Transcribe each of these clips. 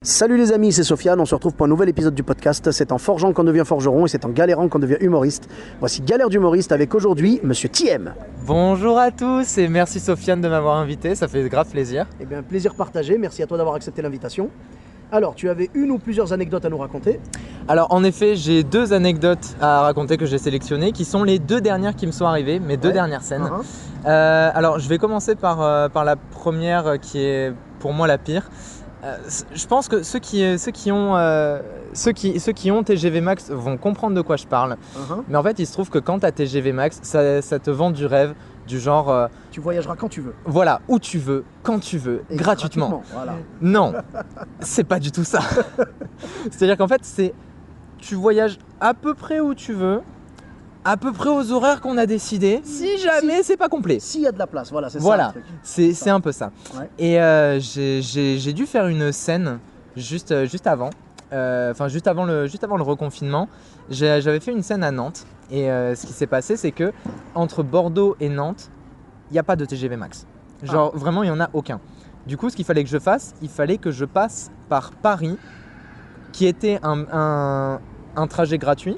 Salut les amis, c'est Sofiane, on se retrouve pour un nouvel épisode du podcast. C'est en forgeant qu'on devient forgeron et c'est en galérant qu'on devient humoriste. Voici Galère d'humoriste avec aujourd'hui Monsieur Thiem. Bonjour à tous et merci Sofiane de m'avoir invité, ça fait grave plaisir. Eh bien, plaisir partagé, merci à toi d'avoir accepté l'invitation. Alors, tu avais une ou plusieurs anecdotes à nous raconter? Alors en effet, j'ai deux anecdotes à raconter que j'ai sélectionnées qui sont les deux dernières qui me sont arrivées, mes deux dernières scènes. Alors je vais commencer par la première qui est pour moi la pire. Je pense que ceux qui ont TGV Max vont comprendre de quoi je parle. Mais en fait, il se trouve que quand tu as TGV Max, ça te vend du rêve, du genre… Tu voyageras quand tu veux. Voilà, où tu veux, quand tu veux, Et gratuitement. Voilà. Non, c'est pas du tout ça. C'est-à-dire qu'en fait, tu voyages à peu près où tu veux, à peu près aux horaires qu'on a décidé, si jamais c'est pas complet. S'il y a de la place, voilà, c'est Voilà, ça le truc. c'est un peu ça. Ouais. Et j'ai dû faire une scène juste avant, juste avant le reconfinement. J'avais fait une scène à Nantes et ce qui s'est passé, c'est que entre Bordeaux et Nantes, il n'y a pas de TGV Max. Genre vraiment, il n'y en a aucun. Du coup, ce qu'il fallait que je fasse, il fallait que je passe par Paris, qui était un trajet gratuit.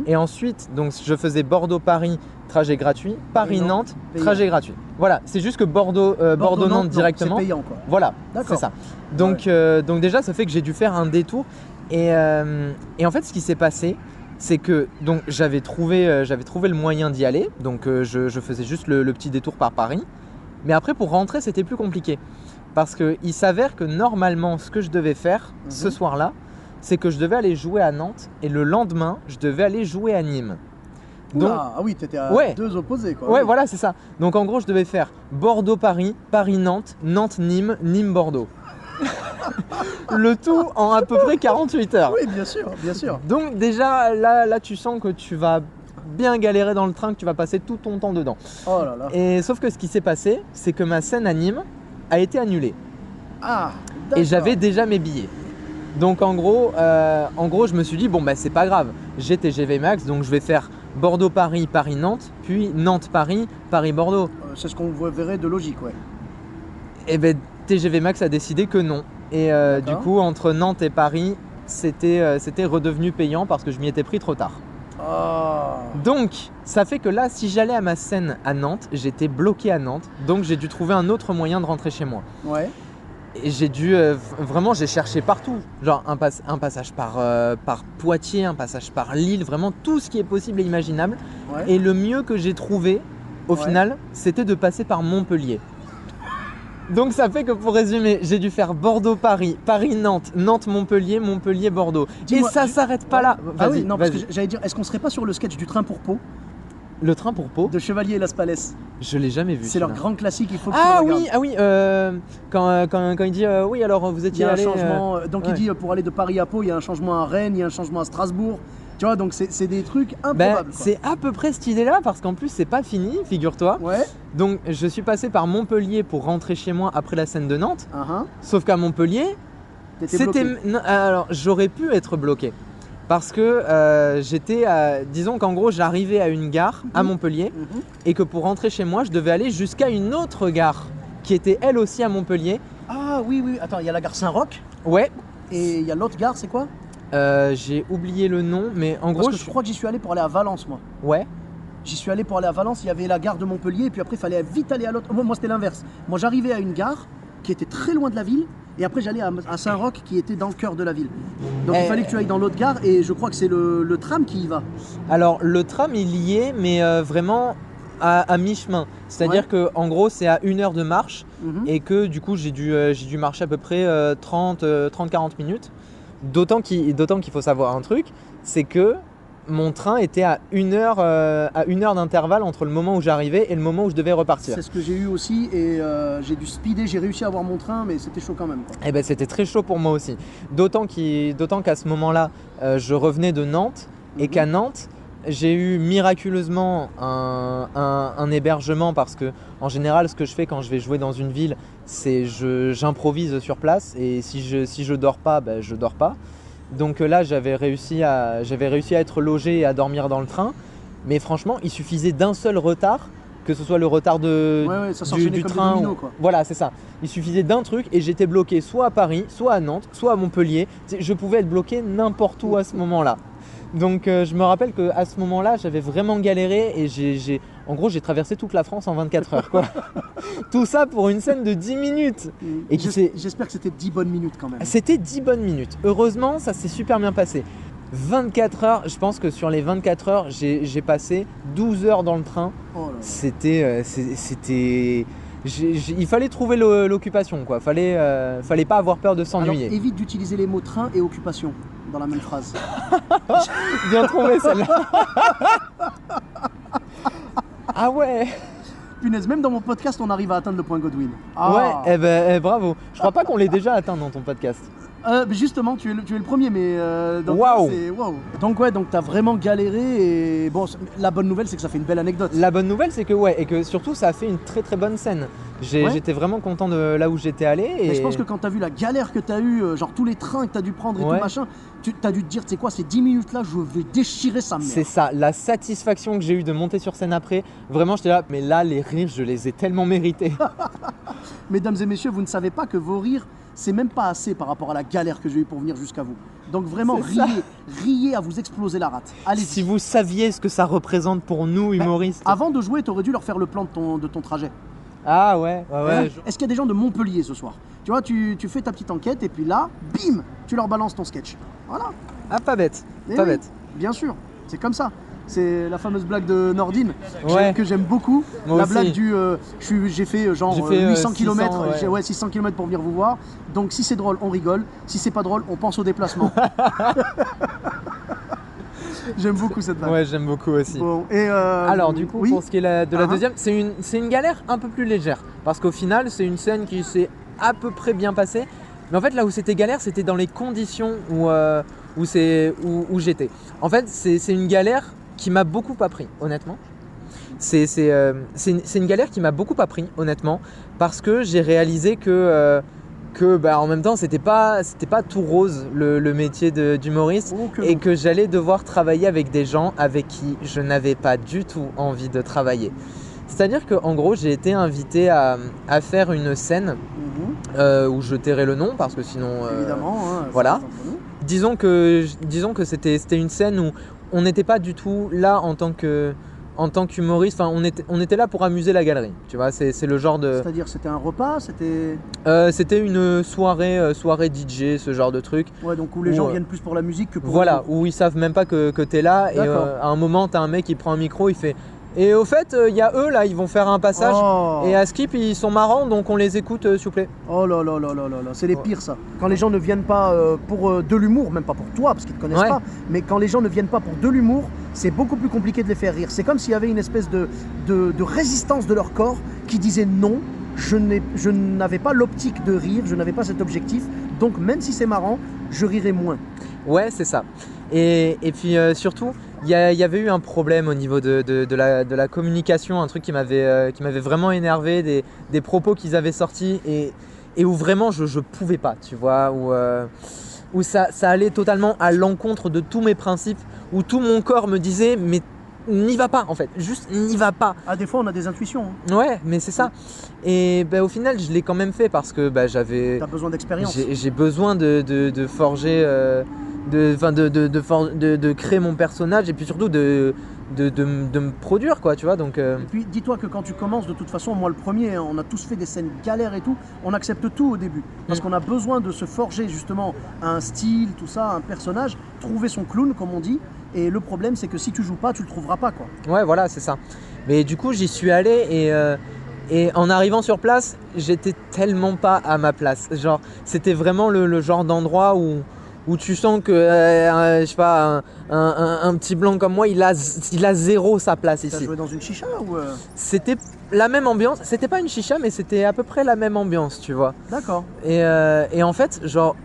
Et ensuite, donc je faisais Bordeaux-Paris, trajet gratuit, Paris-Nantes, trajet gratuit. Voilà, c'est juste que Bordeaux-Nantes directement. C'est payant quoi. Voilà, D'accord. c'est ça. Donc déjà, ça fait que j'ai dû faire un détour. Et en fait, ce qui s'est passé, c'est que donc j'avais trouvé le moyen d'y aller. Donc je faisais juste le petit détour par Paris. Mais après, pour rentrer, c'était plus compliqué. Parce qu'il s'avère que normalement, ce que je devais faire ce soir-là, c'est que je devais aller jouer à Nantes et le lendemain, je devais aller jouer à Nîmes. Donc, Ah oui, t'étais à deux opposés quoi. Ouais, Oui. voilà, c'est ça. Donc en gros, je devais faire Bordeaux-Paris, Paris-Nantes, Nantes-Nîmes, Nîmes-Bordeaux. Le tout en à peu près 48 heures. Oui, bien sûr, bien sûr. Donc déjà, là, tu sens que tu vas bien galérer dans le train, que tu vas passer tout ton temps dedans. Oh là là. Et sauf que ce qui s'est passé, c'est que ma scène à Nîmes a été annulée. Ah, Et d'accord. j'avais déjà mes billets. Donc en gros, je me suis dit, bon bah c'est pas grave, j'ai TGV Max, donc je vais faire Bordeaux-Paris, Paris-Nantes, puis Nantes-Paris, Paris-Bordeaux. C'est ce qu'on verrait de logique, ouais. Et ben TGV Max a décidé que non. Et du coup, entre Nantes et Paris, c'était redevenu payant parce que je m'y étais pris trop tard. Ah. Donc, ça fait que là, si j'allais à ma scène à Nantes, j'étais bloqué à Nantes, donc j'ai dû trouver un autre moyen de rentrer chez moi. Ouais. Et j'ai dû, vraiment, j'ai cherché partout. Genre un passage par Poitiers, un passage par Lille, vraiment tout ce qui est possible et imaginable. Ouais. Et le mieux que j'ai trouvé, au final, c'était de passer par Montpellier. Donc ça fait que pour résumer, j'ai dû faire Bordeaux-Paris, Paris-Nantes, Nantes-Montpellier, Montpellier-Bordeaux. Et Dis-moi, ça s'arrête pas là. Ah oui, non, parce que vas-y. j'allais dire, est-ce qu'on serait pas sur le sketch du train pour Pau Le train pour Pau, de Chevalier et Las Palais? je l'ai jamais vu. C'est leur celui-là. grand classique, il faut que tu le regardes. Ah oui, quand il dit oui, alors vous Il y étiez a un allé. changement, donc il ouais. dit pour aller de Paris à Pau, il y a un changement à Rennes, il y a un changement à Strasbourg. Tu vois, donc c'est des trucs Ben, improbables. quoi. c'est à peu près cette idée-là parce qu'en plus c'est pas fini, figure-toi. Ouais. Donc je suis passé par Montpellier pour rentrer chez moi après la scène de Nantes. Uh-huh. Sauf qu'à Montpellier, T'étais bloqué. non, alors j'aurais pu être bloqué parce que disons qu'en gros j'arrivais à une gare à Montpellier Mhm. et que pour rentrer chez moi je devais aller jusqu'à une autre gare qui était elle aussi à Montpellier. Ah oui, oui. Attends, il y a la gare Saint-Roch Ouais, et il y a l'autre gare, c'est quoi? j'ai oublié le nom, mais en Parce gros que je crois que j'y suis allé pour aller à Valence, moi. ouais. J'y suis allé pour aller à Valence, il y avait la gare de Montpellier et puis après il fallait vite aller à l'autre. Moi c'était l'inverse. Moi j'arrivais à une gare qui était très loin de la ville et après j'allais à Saint-Roch qui était dans le cœur de la ville. Donc il fallait que tu ailles dans l'autre gare et je crois que c'est le tram qui y va. Alors le tram il y est, mais vraiment à mi-chemin. C'est-à-dire que en gros c'est à 1 heure de marche et que du coup j'ai dû marcher à peu près 30-40 minutes. D'autant qu'il faut savoir un truc, c'est que mon train était à 1 heure d'intervalle entre le moment où j'arrivais et le moment où je devais repartir. C'est ce que j'ai eu aussi et j'ai dû speeder, j'ai réussi à avoir mon train mais c'était chaud quand même. Quoi. Et ben c'était très chaud pour moi aussi. D'autant qu'à ce moment-là, je revenais de Nantes et qu'à Nantes, j'ai eu miraculeusement un hébergement parce que en général, ce que je fais quand je vais jouer dans une ville, c'est j'improvise sur place et si je dors pas, ben, je dors pas. Donc là, j'avais réussi à être logé et à dormir dans le train. Mais franchement, il suffisait d'un seul retard que ce soit le retard ça s'enchaînait du comme des train. dominos, quoi. Voilà, c'est ça. Il suffisait d'un truc et j'étais bloqué soit à Paris, soit à Nantes, soit à Montpellier. Je pouvais être bloqué n'importe où à ce moment-là. Donc je me rappelle qu'à ce moment-là, j'avais vraiment galéré et en gros, j'ai traversé toute la France en 24 heures, quoi. Tout ça pour une scène de 10 minutes. Et J'espère que c'était 10 bonnes minutes quand même. C'était 10 bonnes minutes. Heureusement, ça s'est super bien passé. 24 heures, je pense que sur les 24 heures, j'ai passé 12 heures dans le train. Oh là là. C'était il fallait trouver l'occupation, quoi. Fallait pas avoir peur de Alors s'ennuyer. évite d'utiliser les mots train et occupation dans la même phrase. Bien trouvé celle-là. Ah ouais. Punaise, même dans mon podcast, on arrive à atteindre le point Godwin. Ouais, bravo. Je crois pas qu'on l'ait déjà atteint dans ton podcast. Mais justement, tu es le premier, mais donc, Waouh. c'est waouh. Donc t'as vraiment galéré et bon, la bonne nouvelle c'est que ça fait une belle anecdote. La bonne nouvelle, c'est que et que surtout ça a fait une très très bonne scène. J'étais vraiment content de là où j'étais allé. Mais je pense que quand t'as vu la galère que t'as eu, genre tous les trains que t'as dû prendre et tout machin, t'as dû te dire, tu sais quoi, ces 10 minutes là, je vais déchirer sa mère. C'est ça, la satisfaction que j'ai eue de monter sur scène après. Vraiment, j'étais là, mais là, les rires, je les ai tellement mérités. Mesdames et messieurs, vous ne savez pas que vos rires, c'est même pas assez par rapport à la galère que j'ai eue pour venir jusqu'à vous. Donc vraiment, riez à vous exploser la rate. Allez. Si vous saviez ce que ça représente pour nous, humoristes. Avant de jouer, t'aurais dû leur faire le plan de ton trajet. Ah ouais. Est-ce qu'il y a des gens de Montpellier ce soir? Tu vois, tu fais ta petite enquête et puis là, bim, tu leur balances ton sketch. Voilà. Ah, pas bête. Bête. Bien sûr, c'est comme ça. C'est la fameuse blague de Nordine que j'aime beaucoup. Moi la aussi. blague du j'ai fait 800 km, 600, 600 km pour venir vous voir. Donc si c'est drôle, on rigole. Si c'est pas drôle, on pense au déplacement. J'aime beaucoup cette blague. Ouais, j'aime beaucoup aussi. Bon, et alors du coup, pour ce qui est de la deuxième, c'est une galère un peu plus légère. Parce qu'au final, c'est une scène qui s'est à peu près bien passée. Mais en fait, là où c'était galère, c'était dans les conditions où j'étais. En fait, c'est une galère qui m'a beaucoup appris, honnêtement. C'est une galère qui m'a beaucoup appris, honnêtement, parce que j'ai réalisé que en même temps, c'était pas tout rose le métier d'humoriste et que j'allais devoir travailler avec des gens avec qui je n'avais pas du tout envie de travailler. C'est-à-dire qu'en gros, j'ai été invité à faire une scène où je tairai le nom parce que sinon, évidemment, voilà. Disons que c'était une scène où on n'était pas du tout là en tant qu'humoriste. Enfin, on était là pour amuser la galerie. Tu vois, c'est le genre de. C'est-à-dire, c'était un repas, c'était une soirée DJ, ce genre de truc. Ouais, donc où les gens viennent plus pour la musique que pour. Voilà, où ils savent même pas que t'es là. Et à un moment, t'as un mec qui prend un micro, il fait. Et au fait, il y a eux là, ils vont faire un passage. Et à Skip, ils sont marrants, donc on les écoute, s'il vous plaît. Oh là là là là là là, c'est les pires ça. Quand les gens ne viennent pas pour de l'humour, même pas pour toi parce qu'ils te connaissent pas, mais quand les gens ne viennent pas pour de l'humour, c'est beaucoup plus compliqué de les faire rire. C'est comme s'il y avait une espèce de résistance de leur corps qui disait non, je n'avais pas l'optique de rire, je n'avais pas cet objectif, donc même si c'est marrant, je rirai moins. Ouais, c'est ça. Et puis surtout, il y avait eu un problème au niveau de la communication, un truc qui m'avait vraiment énervé, des propos qu'ils avaient sortis et où vraiment je pouvais pas, tu vois, où ça allait totalement à l'encontre de tous mes principes, où tout mon corps me disait mais n'y va pas en fait, juste n'y va pas. Ah, des fois on a des intuitions. Ouais, mais c'est ça. Et au final je l'ai quand même fait parce que j'avais. T'as besoin d'expérience. J'ai besoin de forger, de créer mon personnage et puis surtout de me produire quoi, tu vois. Donc. Et puis dis-toi que quand tu commences, de toute façon, moi le premier, hein, on a tous fait des scènes galères et tout, on accepte tout au début parce qu'on a besoin de se forger justement un style, tout ça, un personnage, trouver son clown comme on dit. Et le problème, c'est que si tu joues pas, tu le trouveras pas quoi. Ouais, voilà, c'est ça. Mais du coup, j'y suis allé et en arrivant sur place, j'étais tellement pas à ma place. Genre, c'était vraiment le genre d'endroit où tu sens que, je sais pas, un petit blanc comme moi, il a zéro sa place ici. T'as joué dans une chicha ou C'était la même ambiance. C'était pas une chicha, mais c'était à peu près la même ambiance, tu vois. D'accord. Et en fait, genre.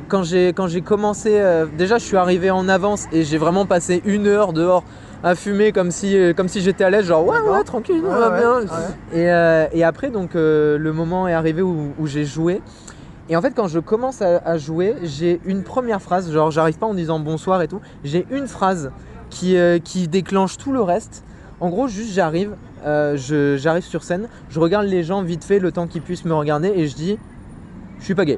Quand j'ai commencé, déjà je suis arrivé en avance et j'ai vraiment passé 1 heure dehors à fumer comme si j'étais à l'aise, genre ouais tranquille, on va bien. Ouais. Et après donc le moment est arrivé où j'ai joué. Et en fait quand je commence à jouer, j'ai une première phrase, genre j'arrive pas en disant bonsoir et tout, j'ai une phrase qui déclenche tout le reste. En gros juste j'arrive, j'arrive sur scène, je regarde les gens vite fait le temps qu'ils puissent me regarder et je dis je suis pas gay.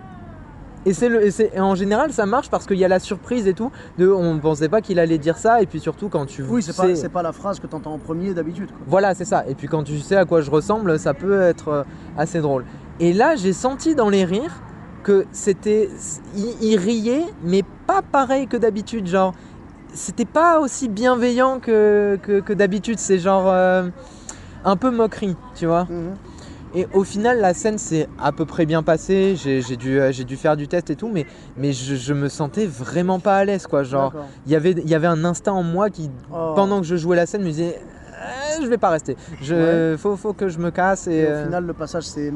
Et en général ça marche parce qu'il y a la surprise et tout, on ne pensait pas qu'il allait dire ça, et puis surtout quand tu Oui, sais... c'est pas la phrase que tu entends en premier d'habitude, quoi. Voilà, c'est ça, et puis quand tu sais à quoi je ressemble, ça peut être assez drôle. Et là j'ai senti dans les rires que il riait, mais pas pareil que d'habitude, genre c'était pas aussi bienveillant que d'habitude, c'est genre un peu moquerie, tu vois. Et au final, la scène s'est à peu près bien passée. J'ai dû faire du test et tout, mais je me sentais vraiment pas à l'aise, quoi. Genre, il y avait un instinct en moi qui, pendant que je jouais la scène, me disait je vais pas rester. Faut que je me casse. Et au final, le passage, c'était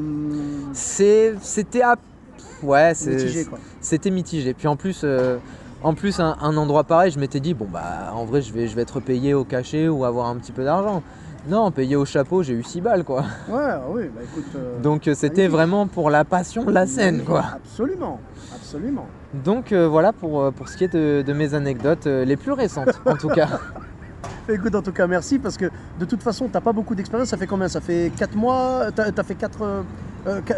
mitigé, quoi. C'était mitigé. Puis en plus, un endroit pareil, je m'étais dit bon bah en vrai, je vais être payé au cachet ou avoir un petit peu d'argent. Non, payé au chapeau, j'ai eu 6 balles, quoi. Ouais, oui, bah écoute. Donc c'était vraiment pour la passion de la scène, quoi. Absolument, absolument. Donc voilà pour ce qui est de mes anecdotes les plus récentes, en tout cas. Écoute, en tout cas, merci, parce que de toute façon, t'as pas beaucoup d'expérience. Ça fait combien? Ça fait 4 mois? T'as fait 4...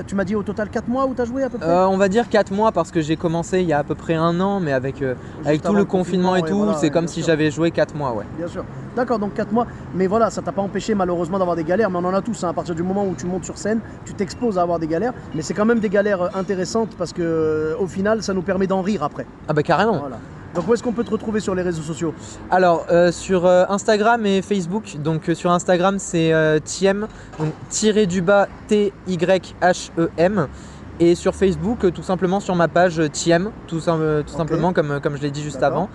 tu m'as dit au total 4 mois où t'as joué à peu près? On va dire 4 mois parce que j'ai commencé il y a à peu près 1 an, mais avec tout le confinement et tout, voilà, c'est comme si j'avais joué 4 mois, ouais. Bien sûr. D'accord, donc 4 mois. Mais voilà, ça t'a pas empêché malheureusement d'avoir des galères, mais on en a tous, hein. À partir du moment où tu montes sur scène, tu t'exposes à avoir des galères, mais c'est quand même des galères intéressantes parce que au final, ça nous permet d'en rire après. Ah bah carrément. Voilà. Donc où est-ce qu'on peut te retrouver sur les réseaux sociaux? Alors sur Instagram et Facebook. Donc sur Instagram c'est Thiem, donc tiré-du-bas TYHEM. Et sur Facebook, tout simplement sur ma page Thiem, tout simplement comme je l'ai dit juste avant.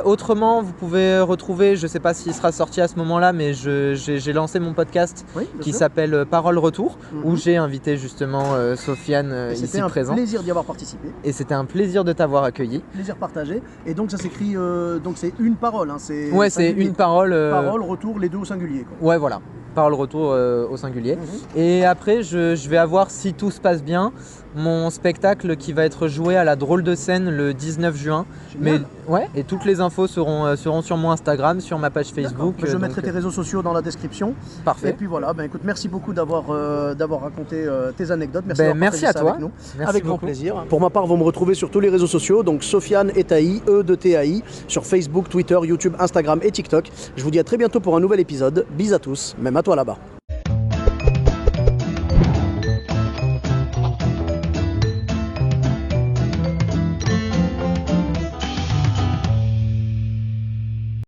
Autrement, vous pouvez retrouver, je ne sais pas s'il sera sorti à ce moment-là, mais j'ai lancé mon podcast qui s'appelle Parole Retour, où j'ai invité justement Sofiane ici présent. C'était un plaisir d'y avoir participé. Et c'était un plaisir de t'avoir accueilli. Plaisir partagé. Et donc ça s'écrit, donc c'est une parole. Hein, ouais, c'est une parole. Parole, retour, les deux au singulier, quoi. Ouais, voilà. Parole retour au singulier. Et après, je vais avoir, si tout se passe bien, mon spectacle qui va être joué à la Drôle de Scène le 19 juin. Mais, ouais, et toutes les infos seront sur mon Instagram, sur ma page Facebook. Je mettrai tes réseaux sociaux dans la description. Parfait. Et puis voilà, écoute, merci beaucoup d'avoir raconté tes anecdotes. Merci à toi. Avec nous. Merci avec beaucoup. grand plaisir. Pour ma part, vous me retrouvez sur tous les réseaux sociaux, donc Sofiane Etaï, E-de-T-A-I, sur Facebook, Twitter, YouTube, Instagram et TikTok. Je vous dis à très bientôt pour un nouvel épisode. Bis à tous, même à toi là-bas.